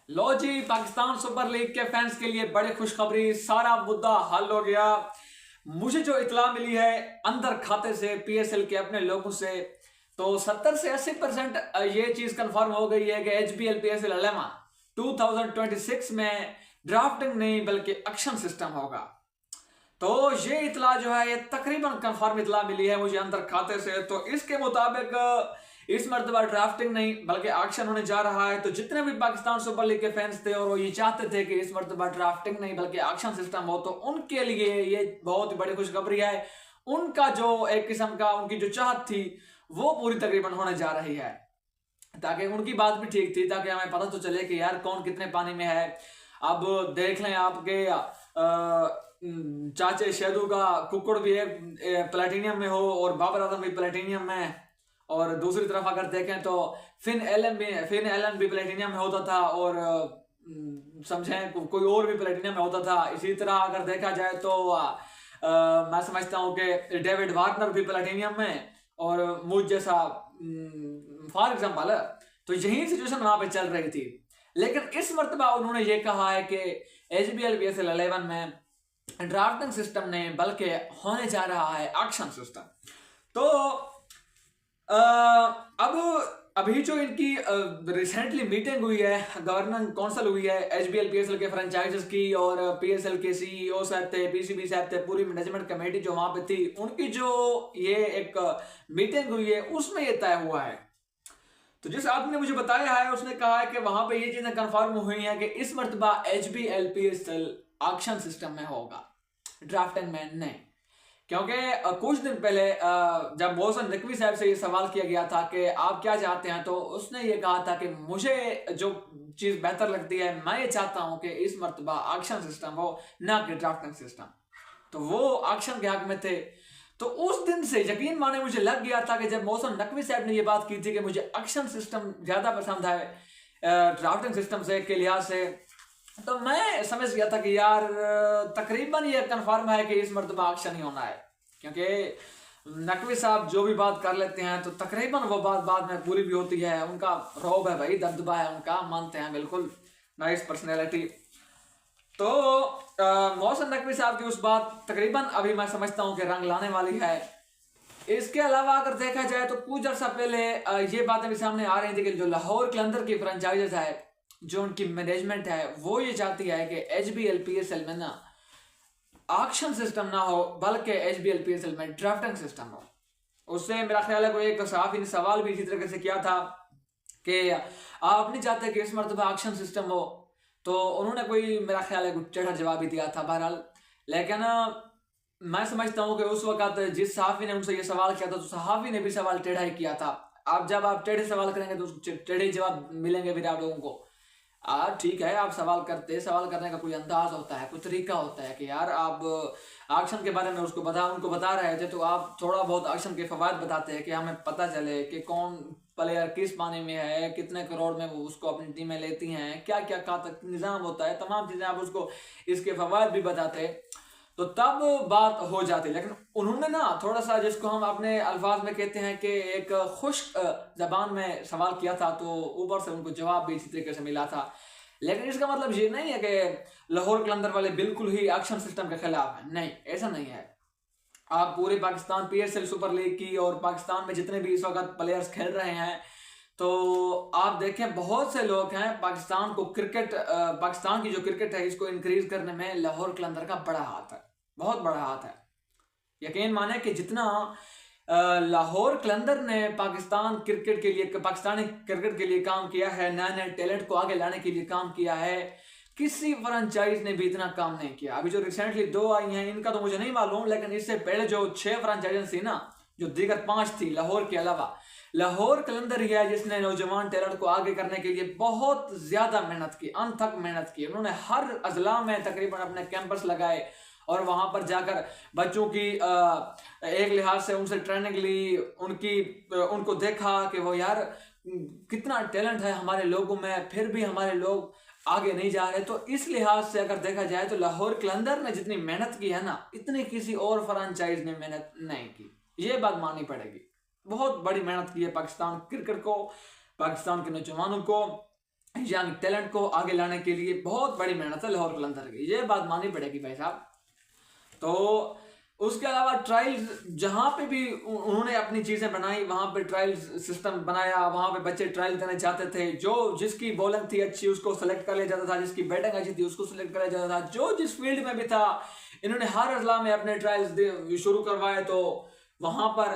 लो जी, Pakistan super league के fans के लिए बड़ी खुशखबरी, सारा मुद्दा हल हो गया। मुझे जो इतला मिली है अंदर खाते से पीएसएल के अपने लोगों से, तो 70 से 80% ये चीज कंफर्म हो गई है कि एचबीएल पीएसएल 11 2026 में ड्राफ्टिंग नहीं बल्कि एक्शन सिस्टम होगा। तो ये इतला जो है ये तकरीबन कंफर्म इतला मिली है मुझे अंदर खाते से। तो इसके मुताबिक इस मरतबा ड्राफ्टिंग नहीं बल्कि एक्शन होने जा रहा है। तो जितने भी पाकिस्तान सुपर लीग के फैंस थे और वो ये चाहते थे कि इस मरतबा ड्राफ्टिंग नहीं बल्कि एक्शन सिस्टम हो, तो उनके लिए ये बहुत ही बड़ी खुशखबरी है। उनका जो एक किस्म का उनकी जो चाहत थी वो पूरी तकरीबन होने जा रही है, ताकि उनकी बात भी ठीक थी, ताकि हमें पता तो चले कि यार कौन कितने पानी में है। अब देख लें आपके चाचे शहदू का कुकुड़ भी एक प्लेटिनियम में हो और बाबर आजम भी प्लेटिनियम में, और दूसरी तरफ अगर देखें तो फिन एलन भी प्लेटिनियम में होता था, और समझें कोई और भी प्लेटिनियम में होता था। इसी तरह अगर देखा जाए तो मैं समझता हूँ कि डेविड वार्नर भी प्लेटिनियम में, और मुझ जैसा फॉर एग्जाम्पल। तो यही सिचुएशन वहां पे चल रही थी। लेकिन इस मरतबा उन्होंने ये कहा है कि एचबीएल पीएसएल 11 में ड्राफ्टिंग सिस्टम नहीं बल्कि होने जा रहा है एक्शन सिस्टम। तो अब अभी जो इनकी रिसेंटली मीटिंग हुई है, गवर्निंग काउंसिल हुई है एचबीएल पीएसएल के फ्रेंचाइजेस की, और पीएसएल के सीईओ साहब थे, पीसीबी साहब थे, पूरी मैनेजमेंट कमेटी जो वहां पे थी, उनकी जो ये एक मीटिंग हुई है उसमें ये तय हुआ है। तो जिस आदमी ने मुझे बताया है उसने कहा है कि वहां पे ये चीजें कंफर्म हुई हैं कि इस मरतबा एचबीएल पीएसएल ऑक्शन सिस्टम में होगा, ड्राफ्टिंग में नहीं। क्योंकि कुछ दिन पहले जब मोहसिन नकवी साहब से ये सवाल किया गया था कि आप क्या चाहते हैं, तो उसने ये कहा था कि मुझे जो चीज बेहतर लगती है मैं ये चाहता हूं कि इस मरतबा ऑक्शन सिस्टम हो, ना कि ड्राफ्टिंग सिस्टम। तो वो ऑक्शन के हक में थे। तो उस दिन से यकीन माने मुझे लग गया था कि जब मोहसिन नकवी साहब ने ये बात की थी कि मुझे एक्शन सिस्टम ज्यादा पसंद है ड्राफ्टिंग सिस्टम से के लिहाज से, तो मैं समझ गया था कि यार तकरीबन ये कंफर्म है कि इस मरतबा एक्शन ही होना है। क्योंकि नकवी साहब जो भी बात कर लेते हैं तो तकरीबन वो बात बाद में पूरी भी होती है। उनका रौब है भाई, दबदबा है उनका, मानते हैं, बिल्कुल नाइस पर्सनैलिटी। तो मोहसिन नकवी साहब की उस बात तकरीबन अभी मैं समझता हूँ कि रंग लाने वाली है। इसके अलावा अगर देखा जाए तो कुछ अर्सा पहले ये बातें भी सामने आ रही थी कि जो लाहौर कलंदर की फ्रेंचाइजेस है, जो उनकी मैनेजमेंट है, वो ये चाहती है कि एचबीएल पीएसएल में ना ऑक्शन सिस्टम ना हो बल्कि एचबीएल पीएसएल में ड्राफ्टिंग सिस्टम हो। उससे मेरा ख्याल है कोई एक सहाफी ने सवाल भी इसी तरीके से किया था कि आप नहीं चाहते कि इस मरतबा ऑक्शन सिस्टम हो, तो उन्होंने कोई मेरा ख्याल है कुछ टेढ़ा जवाब ही दिया था। बहरहाल लेकिन मैं समझता हूँ कि उस वक्त जिस सहाफी ने उनसे ये सवाल किया था तो सहाफी ने भी सवाल टेढ़ा ही किया था। आप जब आप टेढ़े सवाल करेंगे तो टेढ़े जवाब मिलेंगे भी आप लोगों को। ठीक है, आप सवाल करने का कोई अंदाज होता है, कोई तरीका होता है कि यार आप एक्शन के बारे में उनको बता रहे थे, तो आप थोड़ा बहुत एक्शन के फवायद बताते हैं कि हमें पता चले कि कौन प्लेयर किस पानी में है, कितने करोड़ में वो उसको अपनी टीम में लेती हैं, क्या क्या खाता निज़ाम होता है, तमाम चीज़ें आप उसको इसके फवायद भी बताते, तो तब बात हो जाती। लेकिन उन्होंने ना थोड़ा सा, जिसको हम अपने अल्फाज में कहते हैं कि एक खुश्क जबान में सवाल किया था, तो ऊपर से उनको जवाब भी इसी तरीके से मिला था। लेकिन इसका मतलब ये नहीं है कि लाहौर कलंदर वाले बिल्कुल ही एक्शन सिस्टम के खिलाफ है, नहीं, ऐसा नहीं है। आप पूरे पाकिस्तान पीएसएल सुपर लीग की और पाकिस्तान में जितने भी इस वक्त प्लेयर्स खेल रहे हैं, तो आप देखें बहुत से लोग हैं पाकिस्तान की जो क्रिकेट है इसको इंक्रीज करने में लाहौर कलंदर का बड़ा हाथ है, बहुत बड़ा हाथ है। यकीन माने कि जितना लाहौर कलंदर ने पाकिस्तानी क्रिकेट के लिए काम किया है, नए नए टैलेंट को आगे लाने के लिए काम किया है, किसी फ्रेंचाइज ने भी इतना काम नहीं किया। अभी जो रिसेंटली 2 आई हैं इनका तो मुझे नहीं मालूम, लेकिन इससे पहले जो 6 फ्रेंचाइजेस थी ना, जो दीगर 5 थी लाहौर के अलावा, लाहौर कलंदर ही है जिसने नौजवान टैलेंट को आगे करने के लिए बहुत ज्यादा मेहनत की, अनथक मेहनत की। उन्होंने हर अजला में तकरीबन अपने कैंपस लगाए और वहां पर जाकर बच्चों की एक लिहाज से उनसे ट्रेनिंग ली, उनको देखा कि वो यार कितना टैलेंट है हमारे लोगों में, फिर भी हमारे लोग आगे नहीं जा रहे। तो इस लिहाज से अगर देखा जाए तो लाहौर कलंदर ने जितनी मेहनत की है ना, इतनी किसी और फ्रेंचाइज ने मेहनत नहीं की, ये बात माननी पड़ेगी। बहुत बड़ी मेहनत की है पाकिस्तान क्रिकेट को, पाकिस्तान के नौजवानों को, यंग टैलेंट को आगे लाने के लिए बहुत बड़ी मेहनत है लाहौर कलंदर की, ये बात माननी पड़ेगी भाई साहब। तो उसके अलावा ट्रायल्स जहाँ पे भी उन्होंने अपनी चीज़ें बनाई, वहाँ पे ट्रायल सिस्टम बनाया, वहाँ पे बच्चे ट्रायल देना चाहते थे। जो जिसकी बॉलिंग थी अच्छी उसको सेलेक्ट कर लिया जाता था, जिसकी बैटिंग अच्छी थी उसको सेलेक्ट कर लिया जाता था, जो जिस फील्ड में भी था। इन्होंने हर अजला में अपने ट्रायल्स शुरू करवाए, तो वहाँ पर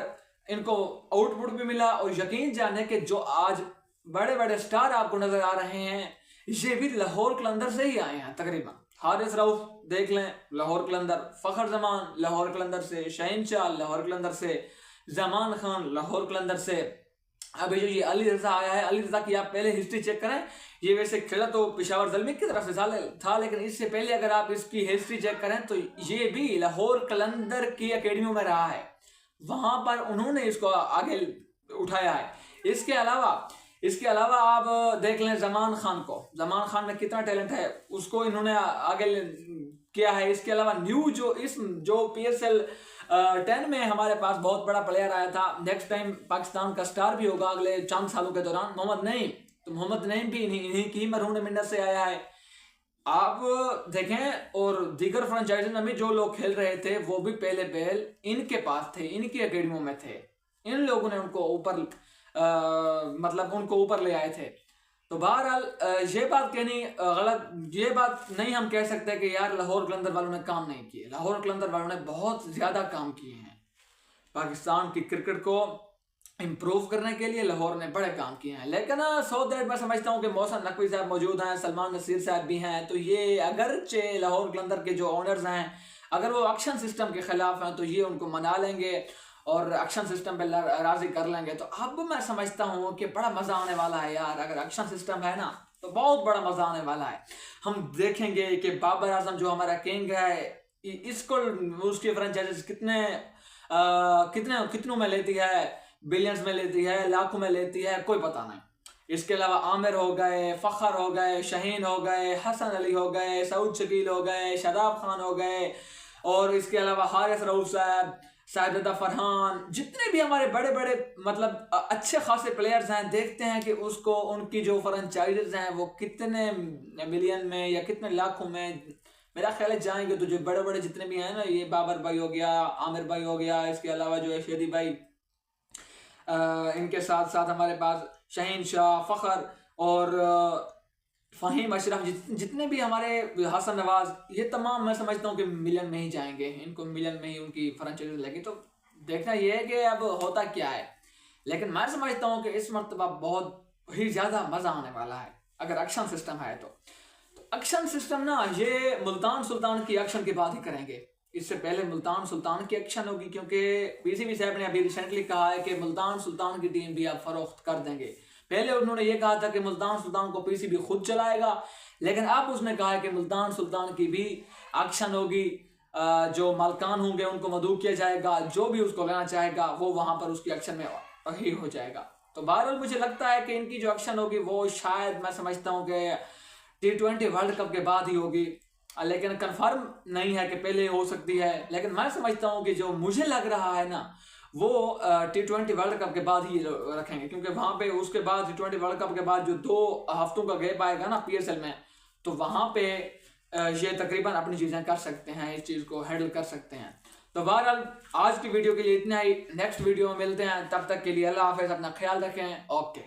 इनको आउटपुट भी मिला। और यकीन जाने कि जो आज बड़े बड़े स्टार आपको नजर आ रहे हैं, ये भी लाहौर कलंदर से ही आए हैं तकरीबन। हारिस रऊफ देख लें लाहौर कलंदर, फखर जमान लाहौर कलंदर से, शहनशाह लाहौर कलंदर से, जमान खान लाहौर कलंदर से। अभी जो ये अली रजा आया है, अली रजा की आप पहले हिस्ट्री चेक करें। ये वैसे खेला तो पेशावर ज़ल्मी की तरफ से था, लेकिन इससे पहले अगर आप इसकी हिस्ट्री चेक करें तो ये भी लाहौर कलंदर की अकेडमियों में रहा है, वहां पर उन्होंने इसको आगे उठाया है। इसके अलावा आप देख लें जमान खान को, जमान खान में कितना टैलेंट है, उसको इन्होंने आगे किया है। इसके अलावा न्यू जो PSL 10 में हमारे पास बहुत बड़ा प्लेयर आया था, नेक्स्ट टाइम पाकिस्तान का स्टार भी होगा अगले चंद सालों के दौरान, मोहम्मद नईम। तो मोहम्मद नईम भी इन्हीं की मरहून मिन्नत से आया है। आप देखें, और दीगर फ्रेंचाइजी में भी जो लोग खेल रहे थे वो भी पहले पहल इनके पास थे, इनकी अकेडमियों में थे। इन लोगों ने उनको ऊपर मतलब उनको ऊपर ले आए थे। तो बहरहाल ये बात कहनी गलत, ये बात नहीं हम कह सकते कि यार लाहौर कलंदर वालों ने काम नहीं किए। लाहौर कलंदर वालों ने बहुत ज़्यादा काम किए हैं। पाकिस्तान की क्रिकेट को इम्प्रूव करने के लिए लाहौर ने बड़े काम किए हैं। लेकिन सो दैट मैं समझता हूँ कि मोहसिन नकवी साहब मौजूद हैं, सलमान नसीर साहब भी हैं, तो ये अगरचे लाहौर कलंदर के जो ओनर्स हैं अगर वो एक्शन सिस्टम के खिलाफ हैं तो ये उनको मना लेंगे और एक्शन सिस्टम पे राजी कर लेंगे। तो अब मैं समझता हूँ कि बड़ा मज़ा आने वाला है यार। अगर एक्शन सिस्टम है ना तो बहुत बड़ा मज़ा आने वाला है। हम देखेंगे कि बाबर आजम जो हमारा किंग है, इसको उसकी फ्रेंचाइजीज कितनों में लेती है, बिलियंस में लेती है, लाखों में लेती है, कोई पता नहीं। इसके अलावा आमिर हो गए, फ़खर हो गए, शहीन हो गए, हसन अली हो गए, सऊद शकील हो गए, शादाब खान हो गए, और इसके अलावा हारिस रऊफ साहब, साजिदा फरहान, जितने भी हमारे बड़े बड़े मतलब अच्छे खासे प्लेयर्स हैं, देखते हैं कि उसको उनकी जो फ्रेंचाइजीज हैं वो कितने मिलियन में या कितने लाखों में मेरा ख्याल है जाएंगे। तो जो बड़े बड़े जितने भी हैं ना, ये बाबर भाई हो गया, आमिर भाई हो गया, इसके अलावा जो है शेदी भाई, इनके साथ साथ हमारे पास शहीन शाह, फ़खर और फ़हीम अशरफ, जितने भी हमारे हसन नवाज, ये तमाम मैं समझता हूँ कि मिलियन में ही जाएंगे। इनको मिलियन में ही उनकी फ्रेंचाइजी लगी। तो देखना ये है कि अब होता क्या है। लेकिन मैं समझता हूँ कि इस मरतबा बहुत ही ज़्यादा मज़ा आने वाला है अगर एक्शन सिस्टम है तो। एक्शन सिस्टम ना, ये मुल्तान सुल्तान की एक्शन की बात ही करेंगे। इससे पहले मुल्तान सुल्तान की एक्शन होगी, क्योंकि PCB साहब ने अभी रिसेंटली कहा है कि मुल्तान सुल्तान की टीम भी आप फरोख्त कर देंगे। पहले उन्होंने ये कहा था कि मुल्तान सुल्तान को PCB खुद चलाएगा, लेकिन अब उसने कहा है कि मुल्तान सुल्तान की भी एक्शन होगी। जो मालकान होंगे उनको मदऊ किया जाएगा, जो भी उसको लेना चाहेगा वो वहां पर उसकी एक्शन में ही हो जाएगा। तो बहरहाल मुझे लगता है कि इनकी जो एक्शन होगी वो शायद मैं समझता हूँ कि T20 वर्ल्ड कप के बाद ही होगी, लेकिन कंफर्म नहीं है कि पहले हो सकती है। लेकिन मैं समझता हूँ कि जो मुझे लग रहा है ना, वो T20 वर्ल्ड कप के बाद ही रखेंगे, क्योंकि वहाँ पे उसके बाद T20 वर्ल्ड कप के बाद जो 2 हफ्तों का गैप आएगा ना PSL में, तो वहाँ पे ये तकरीबन अपनी चीज़ें कर सकते हैं, इस चीज़ को हैंडल कर सकते हैं। तो बहरहाल आज की वीडियो के लिए इतना ही। नेक्स्ट वीडियो में मिलते हैं, तब तक के लिए अल्लाह हाफ़िज़, अपना ख्याल रखें। ओके।